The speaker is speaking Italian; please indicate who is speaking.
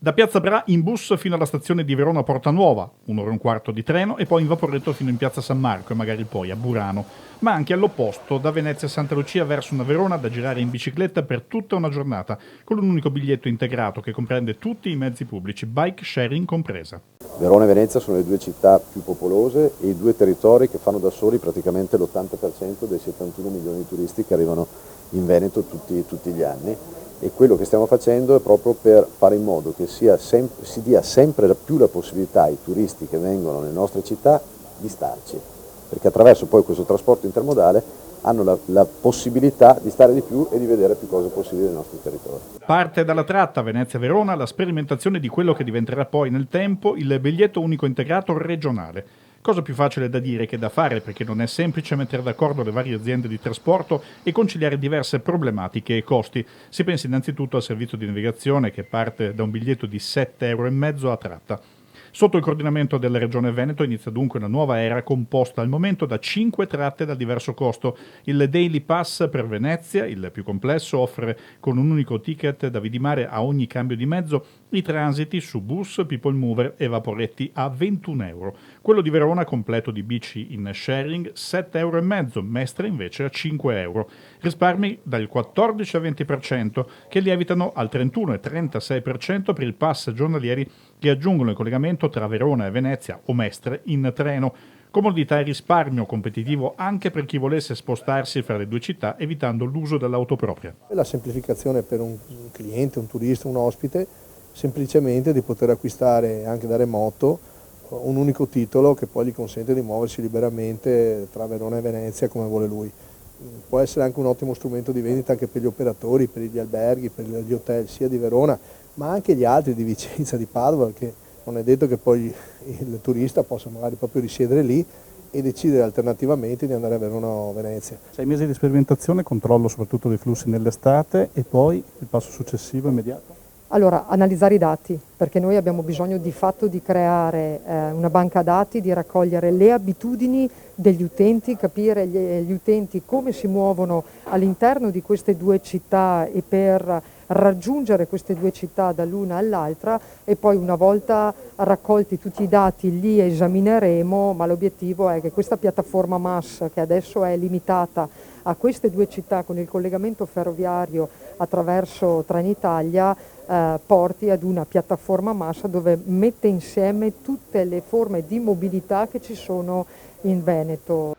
Speaker 1: Da Piazza Bra in bus fino alla stazione di Verona Porta Nuova, 1 ora e un quarto di treno, e poi in vaporetto fino in Piazza San Marco e magari poi a Burano. Ma anche all'opposto, da Venezia a Santa Lucia verso una Verona da girare in bicicletta per tutta una giornata, con un unico biglietto integrato che comprende tutti i mezzi pubblici, bike sharing compresa.
Speaker 2: Verona e Venezia sono le due città più popolose e i due territori che fanno da soli praticamente l'80% dei 71 milioni di turisti che arrivano in Veneto tutti gli anni, e quello che stiamo facendo è proprio per fare in modo che si dia sempre più la possibilità ai turisti che vengono nelle nostre città di starci, perché attraverso poi questo trasporto intermodale hanno la possibilità di stare di più e di vedere più cose possibili nei nostri territori.
Speaker 1: Parte dalla tratta Venezia-Verona la sperimentazione di quello che diventerà poi nel tempo il biglietto unico integrato regionale. Cosa più facile da dire che da fare, perché non è semplice mettere d'accordo le varie aziende di trasporto e conciliare diverse problematiche e costi. Si pensi innanzitutto al servizio di navigazione che parte da un biglietto di 7,5 euro a tratta. Sotto il coordinamento della Regione Veneto inizia dunque una nuova era composta al momento da 5 tratte dal diverso costo. Il Daily Pass per Venezia, il più complesso, offre con un unico ticket da Vidimare a ogni cambio di mezzo i transiti su bus, people mover e vaporetti a 21 euro. Quello di Verona, completo di bici in sharing, 7,5 euro, Mestre invece a 5 euro. Risparmi dal 14 al 20% che lievitano al 31 e 36% per il pass giornalieri che aggiungono il collegamento tra Verona e Venezia o Mestre in treno. Comodità e risparmio competitivo anche per chi volesse spostarsi fra le due città evitando l'uso dell'auto propria.
Speaker 3: La semplificazione per un cliente, un turista, un ospite, semplicemente di poter acquistare anche da remoto un unico titolo che poi gli consente di muoversi liberamente tra Verona e Venezia come vuole lui. Può essere anche un ottimo strumento di vendita anche per gli operatori, per gli alberghi, per gli hotel sia di Verona ma anche gli altri di Vicenza, di Padova, perché non è detto che poi il turista possa magari proprio risiedere lì e decidere alternativamente di andare a Verona o Venezia.
Speaker 4: 6 mesi di sperimentazione, controllo soprattutto dei flussi nell'estate e poi il passo successivo immediato?
Speaker 5: Allora, analizzare i dati, perché noi abbiamo bisogno di fatto di creare una banca dati, di raccogliere le abitudini degli utenti, capire gli utenti come si muovono all'interno di queste due città e per raggiungere queste due città dall'una all'altra, e poi una volta raccolti tutti i dati li esamineremo, ma l'obiettivo è che questa piattaforma MAS, che adesso è limitata a queste due città con il collegamento ferroviario attraverso Trenitalia, porti ad una piattaforma MAS dove mette insieme tutte le forme di mobilità che ci sono in Veneto.